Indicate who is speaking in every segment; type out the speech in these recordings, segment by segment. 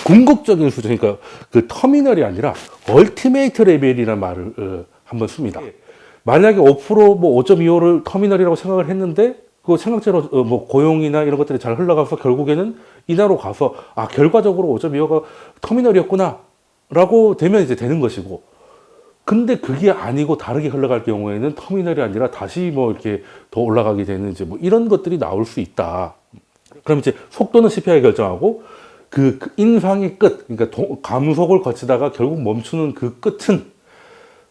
Speaker 1: 궁극적인 수준, 그러니까 그 터미널이 아니라 얼티메이트 레벨이라는 말을 한번 씁니다. 만약에 5% 뭐 5.25를 터미널이라고 생각을 했는데 그 생각대로 뭐 고용이나 이런 것들이 잘 흘러가서 결국에는 이나로 가서 아 결과적으로 5.25가 터미널이었구나 라고 되면 이제 되는 것이고, 근데 그게 아니고 다르게 흘러갈 경우에는 터미널이 아니라 다시 뭐 이렇게 더 올라가게 되는 이제 뭐 이런 것들이 나올 수 있다. 그럼 이제 속도는 CPI가 결정하고 그 인상의 끝, 그러니까 감속을 거치다가 결국 멈추는 그 끝은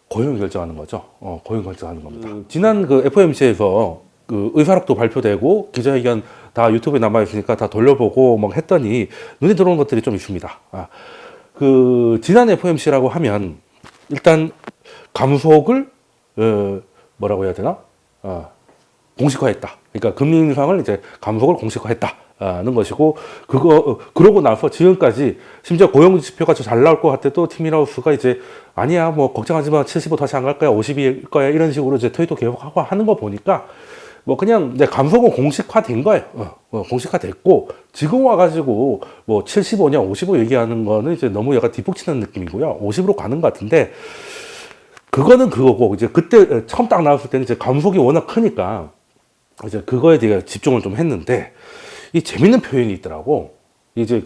Speaker 1: 고용이 결정하는 거죠. 고용이 결정하는 겁니다. 지난 그 FOMC에서 그 의사록도 발표되고 기자회견 다 유튜브에 남아 있으니까 다 돌려보고 막 했더니 눈에 들어오는 것들이 좀 있습니다. 그 지난 FOMC라고 하면 일단 감속을 뭐라고 해야 되나? 공식화했다. 그러니까 금리 인상을 이제 감속을 공식화했다는 것이고, 그러고 나서 지금까지 심지어 고용 지표가 잘 나올 것 같아도 티밀하우스가 이제 아니야 뭐 걱정하지 마 75 다시 안 갈 거야 50일 거야 이런 식으로 이제 토의도 계속하고 하는 거 보니까 뭐 그냥 이제 감속은 공식화된 거예요. 공식화됐고 지금 와가지고 뭐 75냐 55 얘기하는 거는 이제 너무 약간 뒷북치는 느낌이고요. 50으로 가는 것 같은데 그거는 그거고, 이제 그때 처음 딱 나왔을 때는 이제 감속이 워낙 크니까 이제 그거에 대해 집중을 좀 했는데 이 재밌는 표현이 있더라고. 이제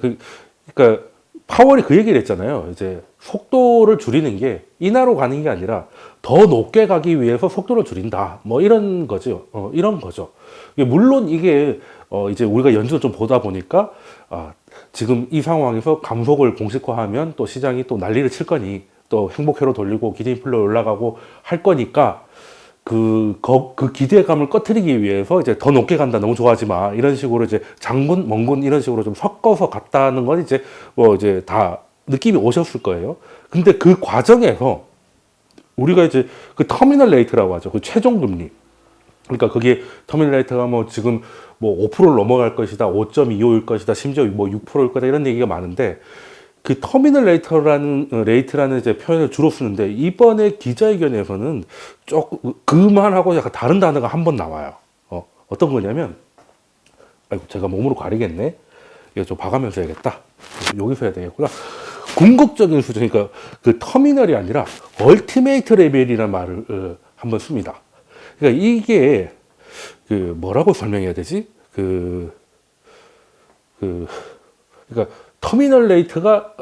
Speaker 1: 그러니까 파월이 그 얘기를 했잖아요. 이제 속도를 줄이는 게 인하로 가는 게 아니라 더 높게 가기 위해서 속도를 줄인다. 뭐 이런 거죠. 이런 거죠. 물론 이게 이제 우리가 연준을 좀 보다 보니까 지금 이 상황에서 감속을 공식화하면 또 시장이 또 난리를 칠 거니 또 행복회로 돌리고 기대인플레 올라가고 할 거니까 그 기대감을 꺼트리기 위해서 이제 더 높게 간다, 너무 좋아하지 마, 이런 식으로 이제 장군, 멍군 이런 식으로 좀 섞어서 갔다는 건 이제 뭐 이제 다 느낌이 오셨을 거예요. 근데 그 과정에서 우리가 이제 그 터미널 레이트라고 하죠. 그 최종 금리. 그러니까 그게 터미널 레이트가 뭐 지금 뭐 5%를 넘어갈 것이다, 5.25일 것이다, 심지어 뭐 6%일 거다 이런 얘기가 많은데 그 터미널 레이트라는 이제 표현을 주로 쓰는데 이번에 기자회견에서는 조금 그만하고 약간 다른 단어가 한 번 나와요. 어떤 거냐면, 아이고 제가 몸으로 가리겠네. 이거 좀 봐가면서 해야겠다. 여기서 해야 되겠구나. 궁극적인 수준, 그러니까 그 터미널이 아니라 얼티메이트 레벨이라는 말을 한번 씁니다. 그러니까 이게 그 뭐라고 설명해야 되지? 그러니까 터미널 레이트가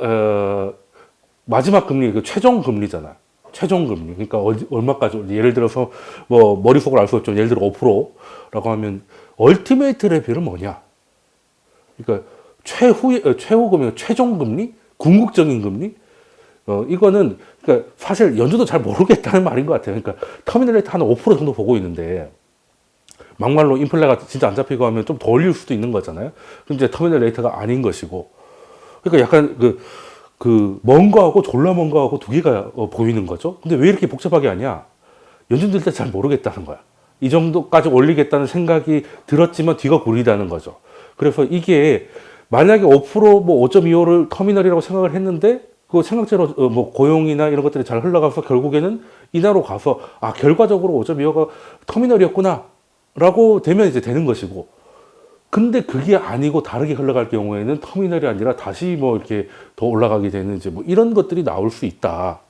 Speaker 1: 마지막 금리, 그 최종 금리잖아. 최종 금리. 그러니까 얼마까지, 예를 들어서 뭐 머릿속으로 알 수 없죠. 예를 들어 5%라고 하면 얼티메이트 레벨은 뭐냐? 그러니까 최후 금리, 최종 금리, 궁극적인 금리. 이거는 그러니까 사실 연준도 잘 모르겠다는 말인 것 같아요. 그러니까 터미널 레이트 한 5% 정도 보고 있는데 막말로 인플레가 진짜 안 잡히고 하면 좀 더 올릴 수도 있는 거잖아요. 그럼 이제 터미널 레이트가 아닌 것이고. 그러니까 약간 먼 거하고 졸라 먼 거하고 두 개가 보이는 거죠. 근데 왜 이렇게 복잡하게 하냐? 연준들 때 잘 모르겠다는 거야. 이 정도까지 올리겠다는 생각이 들었지만 뒤가 구리다는 거죠. 그래서 이게 만약에 5% 뭐 5.25를 터미널이라고 생각을 했는데 그 생각대로 뭐 고용이나 이런 것들이 잘 흘러가서 결국에는 이나로 가서 아 결과적으로 5.25가 터미널이었구나 라고 되면 이제 되는 것이고, 근데 그게 아니고 다르게 흘러갈 경우에는 터미널이 아니라 다시 뭐 이렇게 더 올라가게 되는 이제 뭐 이런 것들이 나올 수 있다.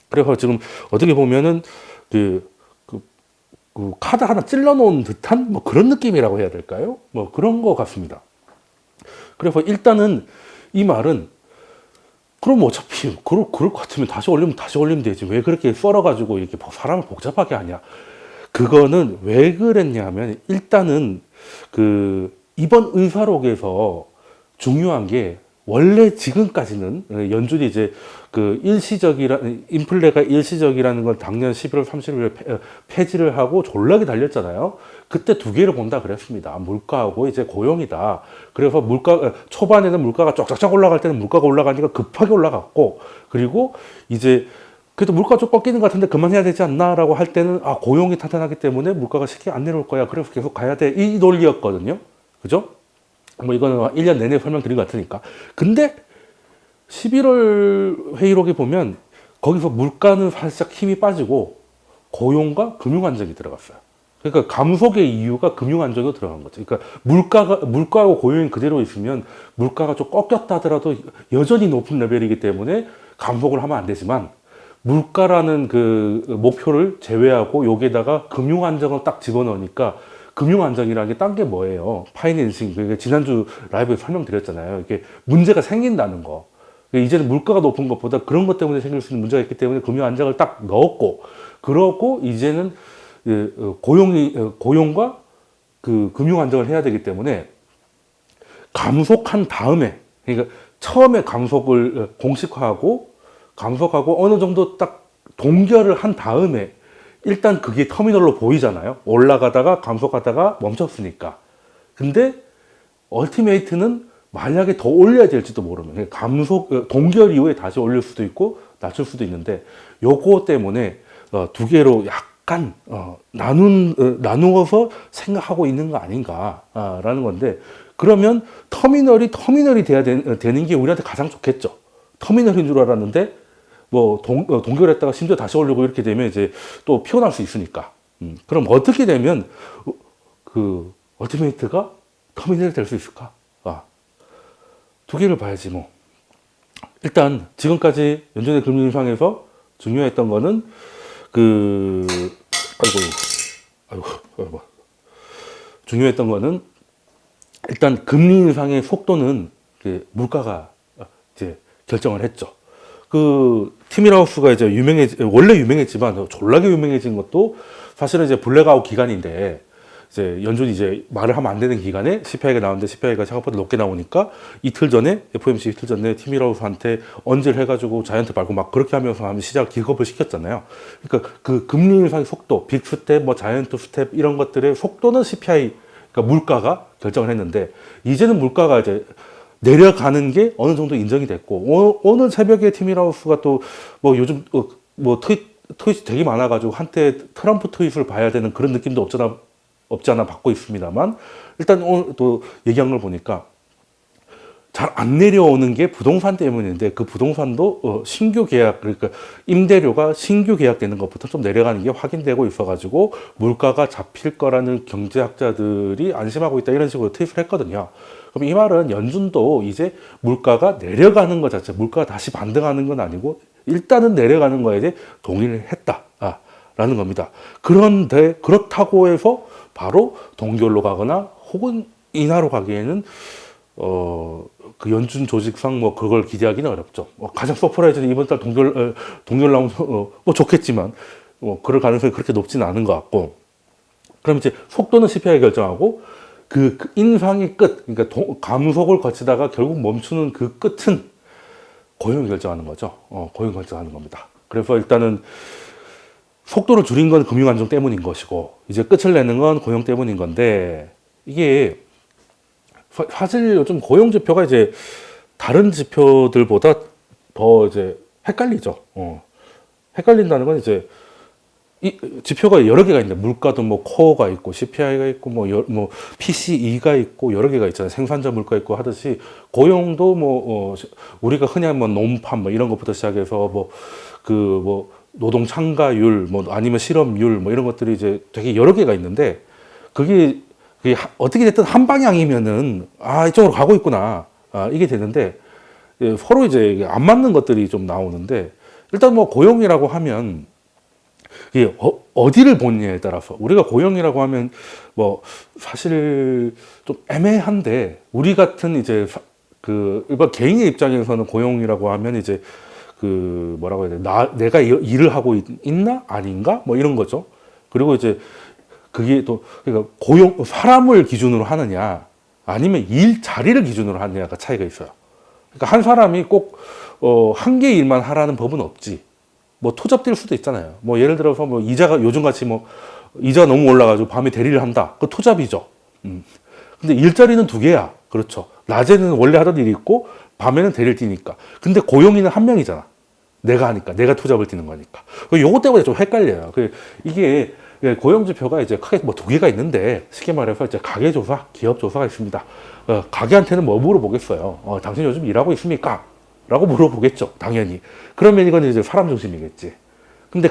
Speaker 1: 그래서 지금 어떻게 보면은 그 카드 하나 찔러 놓은 듯한 뭐 그런 느낌이라고 해야 될까요? 뭐 그런 것 같습니다. 그래서 일단은 이 말은 그럼 어차피 그럴 것 같으면 다시 올리면 되지. 왜 그렇게 썰어가지고 이렇게 사람을 복잡하게 하냐. 그거는 왜 그랬냐면 일단은 이번 의사록에서 중요한 게 원래 지금까지는 연준이 이제 인플레가 일시적이라는 건 작년 11월 30일에 폐지를 하고 졸라게 달렸잖아요. 그때 두 개를 본다 그랬습니다. 물가하고 이제 고용이다. 그래서 초반에는 물가가 쫙쫙쫙 올라갈 때는 물가가 올라가니까 급하게 올라갔고, 그리고 이제 그래도 물가 좀 꺾이는 것 같은데 그만해야 되지 않나라고 할 때는 고용이 탄탄하기 때문에 물가가 쉽게 안 내려올 거야. 그래서 계속 가야 돼. 이 논리였거든요. 그죠? 뭐 이거는 1년 내내 설명드린 것 같으니까. 근데 11월 회의록에 보면 거기서 물가는 살짝 힘이 빠지고 고용과 금융 안정이 들어갔어요. 그러니까 감속의 이유가 금융 안정으로 들어간 거죠. 그러니까 물가하고 고용이 그대로 있으면 물가가 좀 꺾였다 하더라도 여전히 높은 레벨이기 때문에 감속을 하면 안 되지만 물가라는 그 목표를 제외하고 여기에다가 금융 안정을 딱 집어넣으니까 금융 안정이라는 게 딴 게 뭐예요? 파이낸싱. 그러니까 지난주 라이브에 설명드렸잖아요. 이게 문제가 생긴다는 거. 이제는 물가가 높은 것보다 그런 것 때문에 생길 수 있는 문제가 있기 때문에 금융 안정을 딱 넣었고, 그러고 이제는 고용과 그 금융 안정을 해야 되기 때문에 감속한 다음에, 그러니까 처음에 감속을 공식화하고 감속하고 어느 정도 딱 동결을 한 다음에 일단 그게 터미널로 보이잖아요. 올라가다가 감속하다가 멈췄으니까. 근데 얼티메이트는 만약에 더 올려야 될지도 모르면 동결 이후에 다시 올릴 수도 있고 낮출 수도 있는데 요거 때문에 두 개로 약간 나누어서 생각하고 있는 거 아닌가라는 건데, 그러면 터미널이 돼야 되는 게 우리한테 가장 좋겠죠. 터미널인 줄 알았는데 뭐 동결했다가 심지어 다시 올리고 이렇게 되면 이제 또 피곤할 수 있으니까. 그럼 어떻게 되면 그 얼티메이트가 터미널이 될 수 있을까? 두 개를 봐야지 뭐. 일단 지금까지 연준의 금리 인상에서 중요했던 거는 중요했던 거는 일단 금리 인상의 속도는 물가가 이제 결정을 했죠. 티밀하우스가 이제 원래 유명했지만 졸라게 유명해진 것도 사실은 이제 블랙아웃 기간인데, 이제 연준이 이제 말을 하면 안 되는 기간에 CPI가 나오는데 CPI가 생각보다 높게 나오니까 FOMC 이틀 전에 티밀하우스한테 언질 해가지고 자이언트 밟고 막 그렇게 하면서 시장 기겁을 시켰잖아요. 그러니까 그 금리 인상의 속도, 빅 스텝, 뭐 자이언트 스텝 이런 것들의 속도는 CPI, 그러니까 물가가 결정을 했는데, 이제는 물가가 이제 내려가는 게 어느 정도 인정이 됐고, 오늘 새벽에 티밀하우스가 또 뭐 요즘 트윗이 되게 많아가지고 한때 트럼프 트윗을 봐야 되는 그런 느낌도 없지 않아 받고 있습니다만, 일단 오늘 또 얘기한 걸 보니까 잘 안 내려오는 게 부동산 때문인데, 그 부동산도 신규 계약, 그러니까 임대료가 신규 계약되는 것부터 좀 내려가는 게 확인되고 있어가지고 물가가 잡힐 거라는 경제학자들이 안심하고 있다, 이런 식으로 트윗을 했거든요. 그럼 이 말은 연준도 이제 물가가 내려가는 것 자체, 물가가 다시 반등하는 건 아니고 일단은 내려가는 거에 대해 동의를 했다라는 겁니다. 그런데 그렇다고 해서 바로 동결로 가거나 혹은 인하로 가기에는 그 연준 조직상 뭐 그걸 기대하기는 어렵죠. 가장 서프라이즈는 이번 달 동결 나오면 뭐 좋겠지만 그럴 가능성이 그렇게 높지는 않은 것 같고, 그럼 이제 속도는 CPI 결정하고 그 인상의 끝, 그러니까 감속을 거치다가 결국 멈추는 그 끝은 고용이 결정하는 거죠. 고용이 결정하는 겁니다. 그래서 일단은 속도를 줄인 건 금융 안정 때문인 것이고, 이제 끝을 내는 건 고용 때문인 건데, 이게 사실 요즘 고용 지표가 이제 다른 지표들보다 더 이제 헷갈리죠. 헷갈린다는 건 이제 이 지표가 여러 개가 있는데, 물가도 뭐 코어가 있고 CPI가 있고 뭐 PCE가 있고 여러 개가 있잖아요. 생산자 물가 있고 하듯이 고용도 우리가 흔히 뭐 논판 뭐 이런 것부터 시작해서 노동 참가율 아니면 실업률 이런 것들이 이제 되게 여러 개가 있는데, 그게 어떻게 됐든 한 방향이면은 이쪽으로 가고 있구나 이게 되는데, 서로 이제 안 맞는 것들이 좀 나오는데, 일단 뭐 고용이라고 하면 이게 어디를 보느냐에 따라서, 우리가 고용이라고 하면 뭐 사실 좀 애매한데, 우리 같은 이제 일반 개인의 입장에서는 고용이라고 하면 이제 뭐라고 해야 돼, 내가 일을 하고 있나 아닌가 뭐 이런 거죠. 그리고 이제 그게 또 그러니까 사람을 기준으로 하느냐 아니면 일 자리를 기준으로 하느냐가 차이가 있어요. 그러니까 한 사람이 꼭 한 개 일만 하라는 법은 없지. 투잡 뛸 수도 있잖아요. 예를 들어서 이자가 요즘같이 이자가 너무 올라가지고 밤에 대리를 한다. 그 투잡이죠. 근데 일자리는 두 개야. 그렇죠. 낮에는 원래 하던 일이 있고 밤에는 대리를 뛰니까. 근데 고용인은 한 명이잖아. 내가 하니까. 내가 투잡을 뛰는 거니까. 요거 때문에 좀 헷갈려요. 이게 고용지표가 이제 크게 두 개가 있는데, 쉽게 말해서 이제 가계조사, 기업조사가 있습니다. 가게한테는 뭐 물어보겠어요? 당신 요즘 일하고 있습니까? 라고 물어보겠죠. 당연히. 그러면 이건 이제 사람 중심이겠지. 근데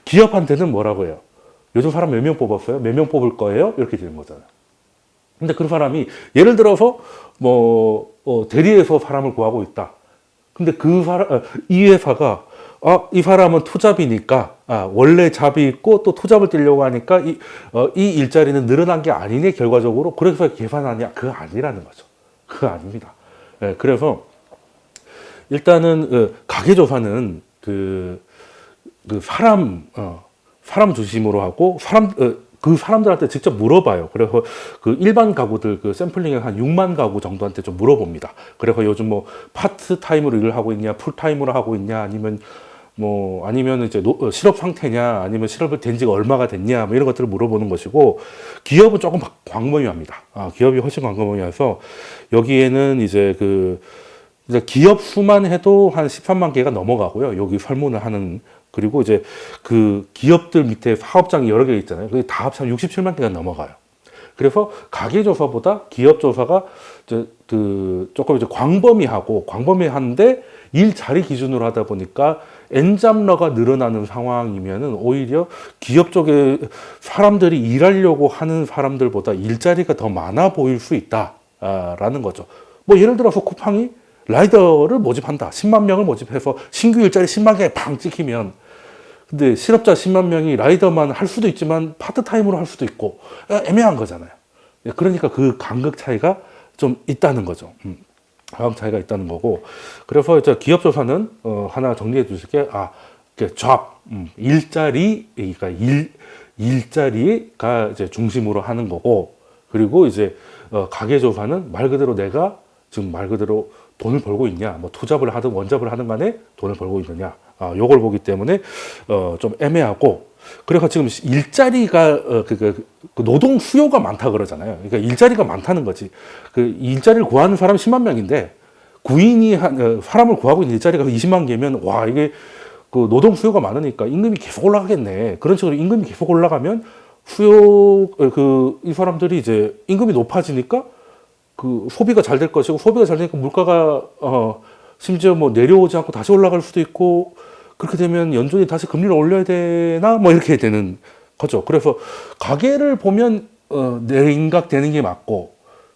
Speaker 1: 기업한테는 뭐라고 해요? 요즘 사람 몇 명 뽑았어요? 몇 명 뽑을 거예요? 이렇게 되는 거잖아요. 근데 그 사람이 예를 들어서 대리에서 사람을 구하고 있다. 근데 이 회사가 이 사람은 투잡이니까 원래 잡이 있고 또 투잡을 뛰려고 하니까 이 일자리는 늘어난 게 아니네 결과적으로 그래서 계산하냐 그거 아니라는 거죠. 그거 아닙니다. 그래서 일단은 가계조사는 사람 중심으로 하고 그 사람들한테 직접 물어봐요. 그래서 그 일반 가구들 샘플링에 한 6만 가구 정도한테 좀 물어봅니다. 그래서 요즘 뭐 파트타임으로 일을 하고 있냐, 풀타임으로 하고 있냐, 아니면 이제 실업 상태냐, 아니면 실업을 된 지가 얼마가 됐냐, 뭐 이런 것들을 물어보는 것이고, 기업은 조금 광범위합니다. 기업이 훨씬 광범위해서 여기에는 이제 기업 수만 해도 한 13만 개가 넘어가고요. 여기 설문을 하는 그리고 이제 그 기업들 밑에 사업장이 여러 개 있잖아요. 그게 다 합치면 67만 개가 넘어가요. 그래서 가계조사보다 기업조사가 조금 이제 광범위한데 일자리 기준으로 하다 보니까 엔잡러가 늘어나는 상황이면은 오히려 기업 쪽에 사람들이 일하려고 하는 사람들보다 일자리가 더 많아 보일 수 있다라는 거죠. 뭐 예를 들어서 쿠팡이 라이더를 모집한다. 10만 명을 모집해서 신규 일자리 10만 개에 팡 찍히면 근데 실업자 10만 명이 라이더만 할 수도 있지만 파트타임으로 할 수도 있고 애매한 거잖아요. 그러니까 그 간극 차이가 좀 있다는 거죠. 간극 차이가 있다는 거고. 그래서 이제 기업조사는 하나 정리해 주실 게 일자리, 그러니까 일자리가 이제 중심으로 하는 거고, 그리고 이제 가계조사는 말 그대로 내가 지금 말 그대로 돈을 벌고 있냐, 뭐 투잡을 하든 원잡을 하든 간에 돈을 벌고 있느냐, 요걸 보기 때문에 좀 애매하고. 그래서 지금 일자리가 그 노동 수요가 많다 그러잖아요. 그러니까 일자리가 많다는 거지. 그 일자리를 구하는 사람이 10만 명인데 구인이 사람을 구하고 있는 일자리가 20만 개면 와 이게 그 노동 수요가 많으니까 임금이 계속 올라가겠네. 그런 식으로 임금이 계속 올라가면 이 사람들이 이제 임금이 높아지니까 그 소비가 잘 될 것이고, 소비가 잘 되니까 물가가 심지어 뭐 내려오지 않고 다시 올라갈 수도 있고, 그렇게 되면 연준이 다시 금리를 올려야 되나 뭐 이렇게 되는 거죠. 그래서 가계를 보면 내인각되는 게 맞고,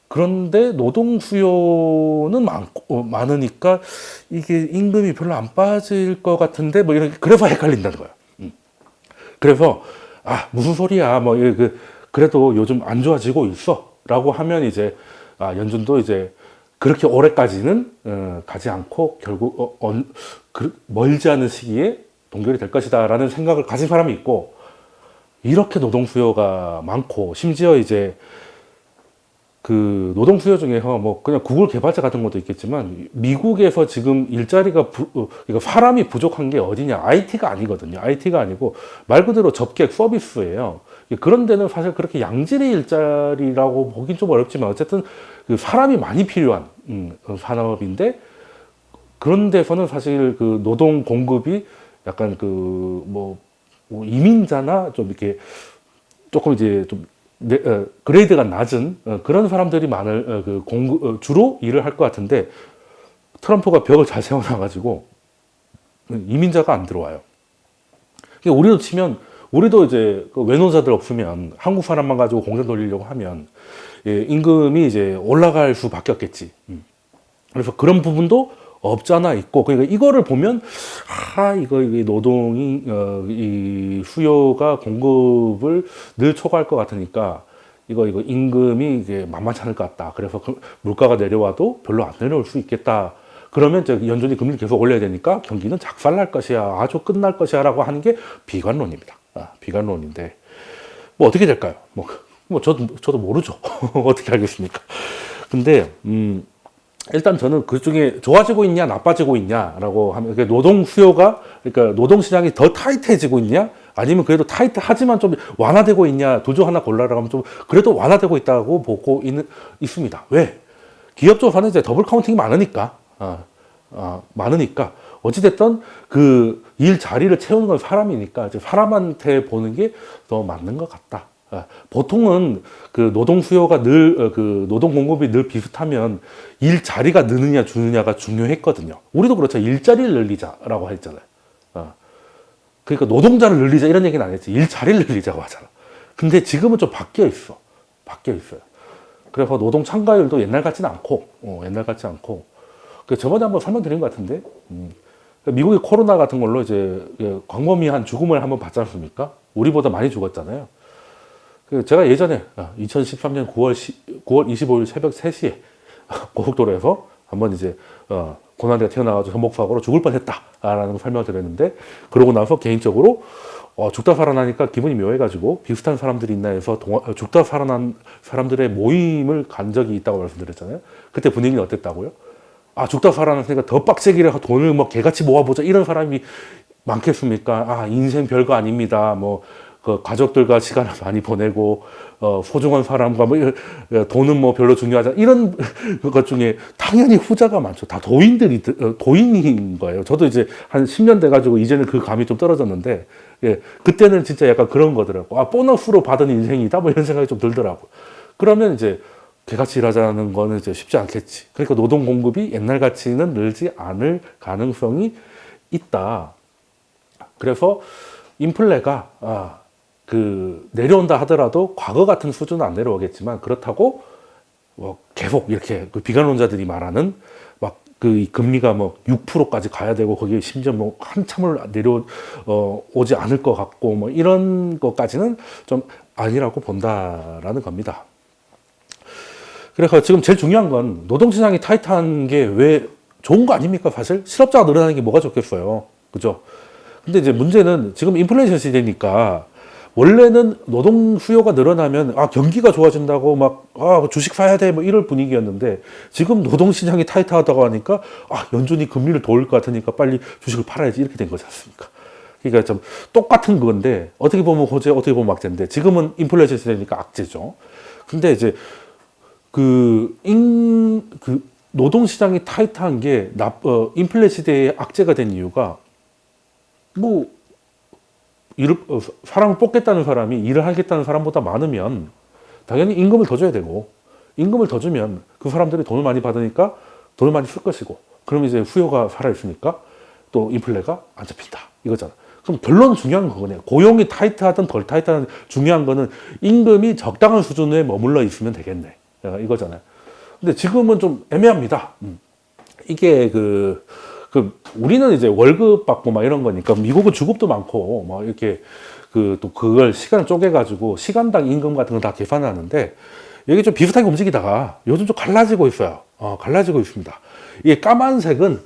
Speaker 1: 그런데 노동 수요는 많으니까 이게 임금이 별로 안 빠질 것 같은데 뭐 이런, 그래서 헷갈린다는 거예요. 그래서 무슨 소리야 뭐 그래도 요즘 안 좋아지고 있어라고 하면 이제 연준도 이제 그렇게 오래까지는 가지 않고 결국 멀지 않은 시기에 동결이 될 것이다라는 생각을 가진 사람이 있고, 이렇게 노동 수요가 많고, 심지어 이제 그 노동 수요 중에서 뭐 그냥 구글 개발자 같은 것도 있겠지만 미국에서 지금 일자리가 그러니까 사람이 부족한 게 어디냐, IT가 아니거든요. IT가 아니고 말 그대로 접객 서비스예요. 그런 데는 사실 그렇게 양질의 일자리라고 보긴 좀 어렵지만 어쨌든 그 사람이 많이 필요한 산업인데, 그런 데서는 사실 그 노동 공급이 약간 뭐 이민자나 좀 이렇게 조금 이제 좀 그레이드가 낮은 그런 사람들이 주로 일을 할 것 같은데, 트럼프가 벽을 잘 세워놔가지고 이민자가 안 들어와요. 그러니까 우리도 이제 외노자들 없으면 한국 사람만 가지고 공장 돌리려고 하면 임금이 이제 올라갈 수밖에 없겠지. 그래서 그런 부분도 없잖아 있고, 그러니까 이거를 보면 이게 노동이 이 수요가 공급을 늘 초과할 것 같으니까 이거 임금이 이게 만만치 않을 것 같다. 그래서 물가가 내려와도 별로 안 내려올 수 있겠다. 그러면 이제 연준이 금리를 계속 올려야 되니까 경기는 작살날 것이야, 아주 끝날 것이야라고 하는 게 비관론입니다. 비관론인데 뭐 어떻게 될까요? 뭐 저도 모르죠. 어떻게 알겠습니까? 근데 일단 저는 그 중에 좋아지고 있냐 나빠지고 있냐라고 하면, 노동 수요가, 그러니까 노동 시장이 더 타이트해지고 있냐, 아니면 그래도 타이트하지만 좀 완화되고 있냐, 두 중 하나 골라라 하면 좀 그래도 완화되고 있다고 보고 있습니다. 왜? 기업 조사는 이제 더블 카운팅이 많으니까 어찌됐든 그 일 자리를 채우는 건 사람이니까 이제 사람한테 보는 게 더 맞는 것 같다. 보통은 그 노동 수요가 노동 공급이 늘 비슷하면 일 자리가 느느냐 주느냐가 중요했거든요. 우리도 그렇죠. 일자리를 늘리자라고 했잖아요. 그러니까 노동자를 늘리자 이런 얘기는 안 했지. 일자리를 늘리자고 하잖아. 근데 지금은 좀 바뀌어 있어. 바뀌어 있어요. 그래서 노동 참가율도 옛날 같지는 않고, 옛날 같지 않고. 그 저번에 한번 설명드린 것 같은데, 미국의 코로나 같은 걸로 이제 광범위한 죽음을 한번 봤지 않습니까? 우리보다 많이 죽었잖아요. 제가 예전에 2013년 9월 25일 새벽 3시에 고속도로에서 한번 이제 고난이가 튀어나와서 전복사고로 죽을 뻔했다라는 설명을 드렸는데, 그러고 나서 개인적으로 죽다 살아나니까 기분이 묘해가지고 비슷한 사람들이 있나 해서 죽다 살아난 사람들의 모임을 간 적이 있다고 말씀드렸잖아요. 그때 분위기는 어땠다고요? 죽다 살아났으니까 더 빡세게 해서 돈을 뭐 개같이 모아보자 이런 사람이 많겠습니까? 인생 별거 아닙니다. 뭐 그 가족들과 시간을 많이 보내고 소중한 사람과 뭐 돈은 뭐 별로 중요하지 않아 이런 것 중에 당연히 후자가 많죠. 다 도인인 거예요. 저도 이제 한 10년 돼가지고 이제는 그 감이 좀 떨어졌는데, 그때는 진짜 약간 그런 거더라고. 보너스로 받은 인생이다 뭐 이런 생각이 좀 들더라고. 그러면 이제 개같이 일하자는 거는 이제 쉽지 않겠지. 그러니까 노동 공급이 옛날 같이는 늘지 않을 가능성이 있다. 그래서 인플레가 내려온다 하더라도 과거 같은 수준은 안 내려오겠지만, 그렇다고 뭐 계속 이렇게 그 비관론자들이 말하는 막 그 금리가 뭐 6%까지 가야 되고 거기에 심지어 뭐 한참을 오지 않을 것 같고 뭐 이런 것까지는 좀 아니라고 본다라는 겁니다. 그래서 지금 제일 중요한 건 노동시장이 타이트한 게 왜 좋은 거 아닙니까? 사실 실업자가 늘어나는 게 뭐가 좋겠어요. 그죠? 근데 이제 문제는 지금 인플레이션 시대니까, 원래는 노동 수요가 늘어나면 경기가 좋아진다고 막 주식 사야 돼 뭐 이럴 분위기였는데, 지금 노동 시장이 타이트하다고 하니까 연준이 금리를 더 올릴 것 같으니까 빨리 주식을 팔아야지 이렇게 된 거지 않습니까? 그러니까 좀 똑같은 건데, 어떻게 보면 호재, 어떻게 보면 악재인데, 지금은 인플레이션 시대니까 악재죠. 근데 이제 노동 시장이 타이트한 게 인플레 시대의 악재가 된 이유가, 뭐 사람을 뽑겠다는 사람이 일을 하겠다는 사람보다 많으면 당연히 임금을 더 줘야 되고, 임금을 더 주면 그 사람들이 돈을 많이 받으니까 돈을 많이 쓸 것이고, 그럼 이제 수요가 살아있으니까 또 인플레가 안 잡힌다 이거잖아. 그럼 결론 중요한 건 그거네요. 고용이 타이트하든 덜 타이트하든 중요한 거는 임금이 적당한 수준에 머물러 있으면 되겠네 이거잖아요. 근데 지금은 좀 애매합니다. 이게 우리는 이제 월급 받고 막 이런 거니까, 미국은 주급도 많고 막 이렇게 또 그걸 시간을 쪼개가지고 시간당 임금 같은 거 다 계산하는데, 이게 좀 비슷하게 움직이다가 요즘 좀 갈라지고 있어요. 갈라지고 있습니다. 이게 까만색은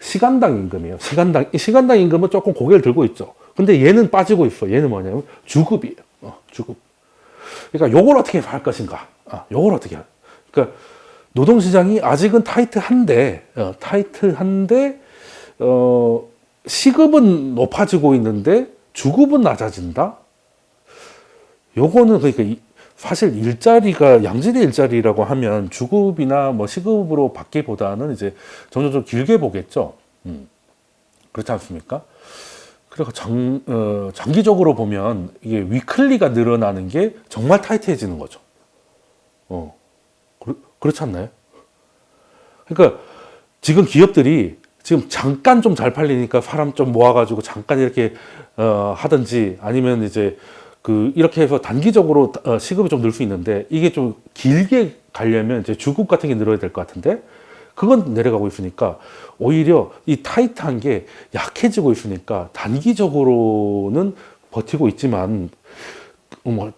Speaker 1: 시간당 임금이에요. 시간당 임금은 조금 고개를 들고 있죠. 근데 얘는 빠지고 있어. 얘는 뭐냐면 주급이에요. 주급. 그러니까 요걸 어떻게 할 것인가? 요걸 어떻게 할? 그러니까 노동시장이 아직은 타이트한데 시급은 높아지고 있는데 주급은 낮아진다? 요거는 그러니까 사실 일자리가 양질의 일자리라고 하면 주급이나 뭐 시급으로 받기보다는 이제 점점 좀 길게 보겠죠. 그렇지 않습니까? 그래서 장기적으로 보면 이게 위클리가 늘어나는 게 정말 타이트해지는 거죠. 그렇지 않나요? 그러니까 지금 기업들이 지금 잠깐 좀 잘 팔리니까 사람 좀 모아가지고 잠깐 이렇게 하든지, 아니면 이제 이렇게 해서 단기적으로 시급이 좀 늘 수 있는데, 이게 좀 길게 가려면 이제 주급 같은 게 늘어야 될 것 같은데, 그건 내려가고 있으니까 오히려 이 타이트한 게 약해지고 있으니까 단기적으로는 버티고 있지만, 뭐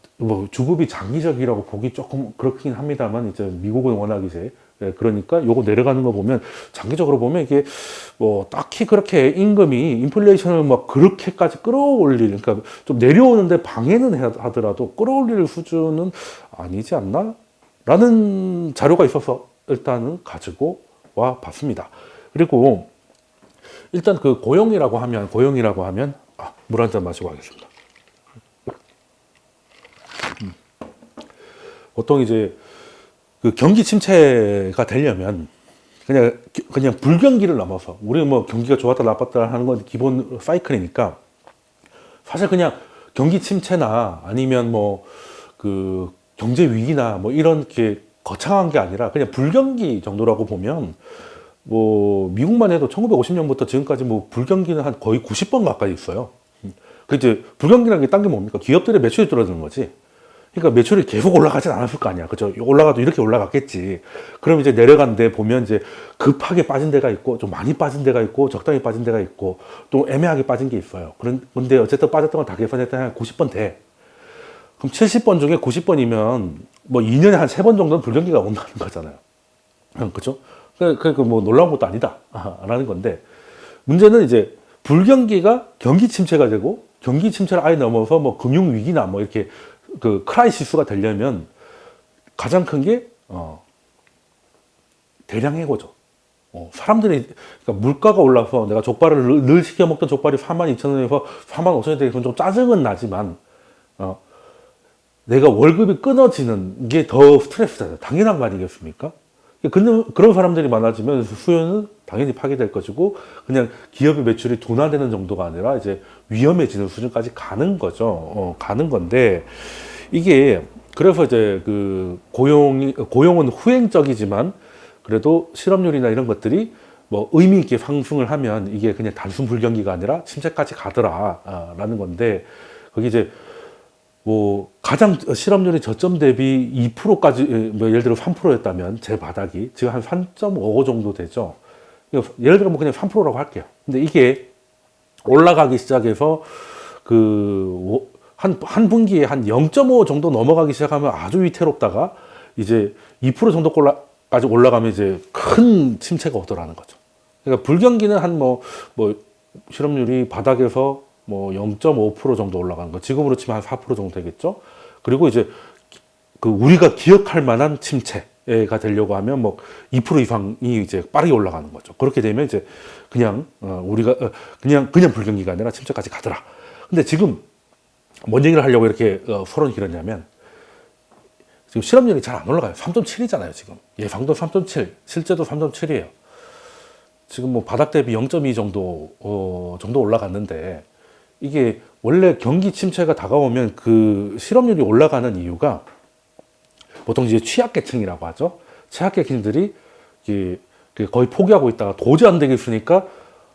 Speaker 1: 주급이 장기적이라고 보기 조금 그렇긴 합니다만, 이제 미국은 워낙 이제 그러니까 요거 내려가는 거 보면, 장기적으로 보면 이게 뭐 딱히 그렇게 임금이 인플레이션을 막 그렇게까지 끌어올릴, 그러니까 좀 내려오는데 방해는 하더라도 끌어올릴 수준은 아니지 않나? 라는 자료가 있어서 일단은 가지고 와 봤습니다. 그리고 일단 고용이라고 하면 물 한 잔 마시고 하겠습니다. 보통 이제 경기 침체가 되려면 그냥 불경기를 넘어서, 우리는 뭐 경기가 좋았다 나빴다 하는 건 기본 사이클이니까, 사실 그냥 경기 침체나 아니면 뭐 경제 위기나 뭐 이런 게 거창한 게 아니라 그냥 불경기 정도라고 보면 뭐 미국만 해도 1950년부터 지금까지 뭐 불경기는 한 거의 90번 가까이 있어요. 그 이제 불경기라는 게 딴 게 뭡니까? 기업들의 매출이 줄어드는 거지. 그러니까 매출이 계속 올라가진 않았을 거 아니야. 그죠? 올라가도 이렇게 올라갔겠지. 그럼 이제 내려간데 보면 이제 급하게 빠진 데가 있고, 좀 많이 빠진 데가 있고, 적당히 빠진 데가 있고, 또 애매하게 빠진 게 있어요. 그런데 어쨌든 빠졌던 건 다 계산했더니 한 90번 돼. 그럼 70번 중에 90번이면 뭐 2년에 한 3번 정도는 불경기가 온다는 거잖아요. 그죠? 그러니까 뭐 놀라운 것도 아니다. 라는 건데, 문제는 이제 불경기가 경기 침체가 되고, 경기 침체를 아예 넘어서 뭐 금융 위기나 뭐 이렇게 그 크라이시스가 되려면 가장 큰 게 대량 해고죠. 사람들이 그러니까 물가가 올라서 내가 족발을 늘 시켜 먹던 족발이 42,000원에서 45,000원이 되면 좀 짜증은 나지만 내가 월급이 끊어지는 게 더 스트레스잖아요. 당연한 거 아니겠습니까? 그런 사람들이 많아지면 수요는 당연히 파괴될 것이고 그냥 기업의 매출이 둔화되는 정도가 아니라 이제 위험해지는 수준까지 가는 거죠. 가는 건데 이게 그래서 이제 그 고용은 후행적이지만 그래도 실업률이나 이런 것들이 뭐 의미 있게 상승을 하면 이게 그냥 단순 불경기가 아니라 침체까지 가더라라는 건데 거기 이제 뭐 가장 실업률이 저점 대비 2%까지 뭐 예를 들어 3%였다면 제 바닥이 지금 한 3.5 정도 되죠. 예를 들어 뭐 그냥 3%라고 할게요. 근데 이게 올라가기 시작해서 그 한 분기에 한 0.5 정도 넘어가기 시작하면 아주 위태롭다가 이제 2% 정도까지 올라가면 이제 큰 침체가 오더라는 거죠. 그러니까 불경기는 한 뭐 실업률이 바닥에서 뭐 0.5% 정도 올라가는 거. 지금으로 치면 한 4% 정도 되겠죠. 그리고 이제 그 우리가 기억할 만한 침체가 되려고 하면 뭐 2% 이상이 이제 빠르게 올라가는 거죠. 그렇게 되면 이제 그냥 우리가 그냥 불경기가 아니라 침체까지 가더라. 근데 지금 뭔 얘기를 하려고 이렇게 서론이 길었냐면 지금 실업률이 잘 안 올라가요. 3.7이잖아요, 지금. 예상도 3.7, 실제도 3.7이에요. 지금 뭐 바닥 대비 0.2 정도 올라갔는데 이게 원래 경기 침체가 다가오면 그 실업률이 올라가는 이유가 보통 이제 취약계층이라고 하죠. 취약계층들이 거의 포기하고 있다가 도저히 안 되겠으니까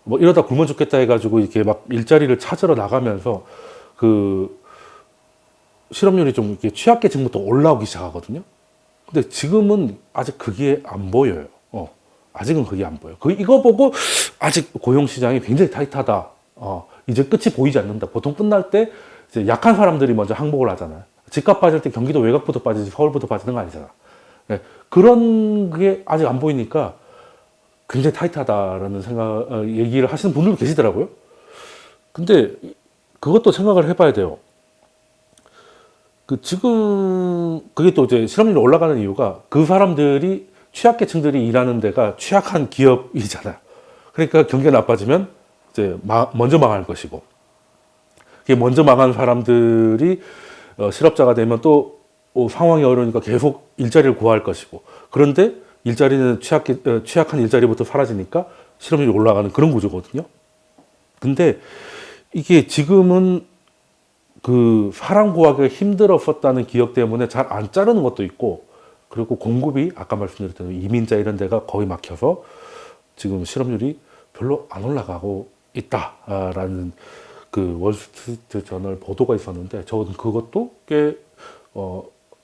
Speaker 1: 뭐 이러다 굶어 죽겠다 해가지고 이렇게 막 일자리를 찾으러 나가면서 그 실업률이 좀 이렇게 취약계층부터 올라오기 시작하거든요. 근데 지금은 아직 그게 안 보여요. 아직은 그게 안 보여. 이거 보고 아직 고용시장이 굉장히 타이트하다. 이제 끝이 보이지 않는다. 보통 끝날 때 이제 약한 사람들이 먼저 항복을 하잖아요. 집값 빠질 때 경기도 외곽부터 빠지지 서울부터 빠지는 거 아니잖아. 네. 그런 게 아직 안 보이니까 굉장히 타이트하다라는 얘기를 하시는 분들도 계시더라고요. 근데 그것도 생각을 해봐야 돼요. 지금 그게 또 이제 실업률이 올라가는 이유가 그 사람들이 취약계층들이 일하는 데가 취약한 기업이잖아요. 그러니까 경기가 나빠지면 이제 먼저 망할 것이고, 먼저 망한 사람들이 실업자가 되면 또 상황이 어려우니까 계속 일자리를 구할 것이고, 그런데 일자리는 취약한 일자리부터 사라지니까 실업률이 올라가는 그런 구조거든요. 근데 이게 지금은 그 사람 구하기가 힘들었었다는 기업 때문에 잘 안 자르는 것도 있고, 그리고 공급이 아까 말씀드렸던 이민자 이런 데가 거의 막혀서 지금 실업률이 별로 안 올라가고 있다라는 그 월스트리트 저널 보도가 있었는데 저는 그것도 꽤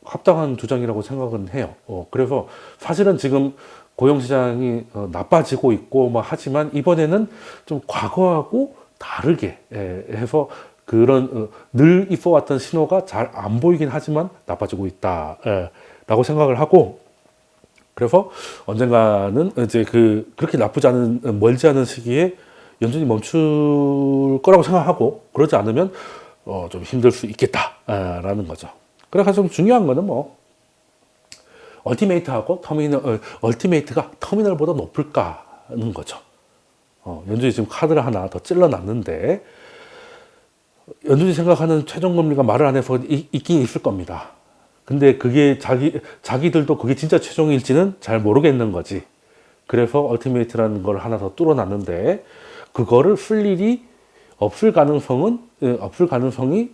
Speaker 1: 합당한 주장이라고 생각은 해요. 그래서 사실은 지금 고용시장이 나빠지고 있고 뭐 하지만 이번에는 좀 과거하고 다르게 해서 그런 늘 있어왔던 신호가 잘 안 보이긴 하지만 나빠지고 있다라고 생각을 하고, 그래서 언젠가는 이제 그렇게 나쁘지 않은 멀지 않은 시기에 연준이 멈출 거라고 생각하고, 그러지 않으면 좀 힘들 수 있겠다라는 거죠. 그래서 좀 중요한 거는 뭐 얼티메이트하고 얼티메이트가 터미널보다 높을까는 거죠. 연준이 지금 카드를 하나 더 찔러놨는데 연준이 생각하는 최종금리가 말을 안 해서 있긴 있을 겁니다. 근데 그게 자기들도 그게 진짜 최종일지는 잘 모르겠는 거지. 그래서 얼티메이트라는 걸 하나 더 뚫어놨는데 그거를 쓸 일이 없을 가능성이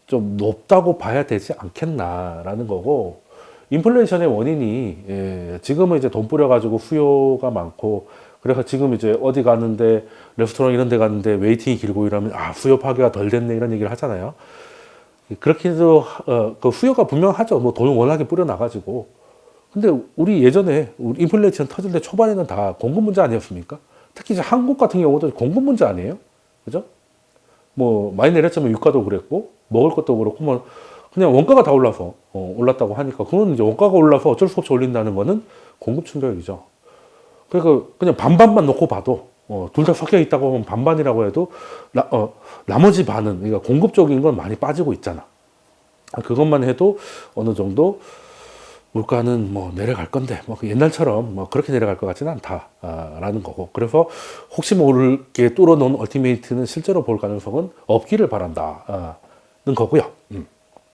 Speaker 1: 좀 높다고 봐야 되지 않겠나라는 거고, 인플레이션의 원인이 지금은 이제 돈 뿌려가지고 수요가 많고 그래서 지금 이제 어디 가는데 레스토랑 이런 데 갔는데 웨이팅이 길고 이러면 수요 파괴가 덜 됐네 이런 얘기를 하잖아요. 그렇게 해도 그 수요가 분명하죠. 뭐 돈을 워낙에 뿌려놔가지고. 근데 우리 예전에 우리 인플레이션 터질 때 초반에는 다 공급 문제 아니었습니까? 특히 이제 한국 같은 경우도 공급 문제 아니에요? 그죠? 뭐 많이 내렸지만 유가도 그랬고 먹을 것도 그렇고 뭐 그냥 원가가 다 올라서 올랐다고 하니까 그건 이제 원가가 올라서 어쩔 수 없이 올린다는 거는 공급 충격이죠. 그러니까 그냥 반반만 놓고 봐도 둘 다 섞여 있다고 하면 반반이라고 해도 나머지 반은 그러니까 공급적인 건 많이 빠지고 있잖아. 그것만 해도 어느 정도 물가는 뭐 내려갈 건데 뭐 옛날처럼 뭐 그렇게 내려갈 것 같지는 않다라는 거고 그래서 혹시 모르게 뚫어놓은 얼티메이트는 실제로 볼 가능성은 없기를 바란다는 거고요.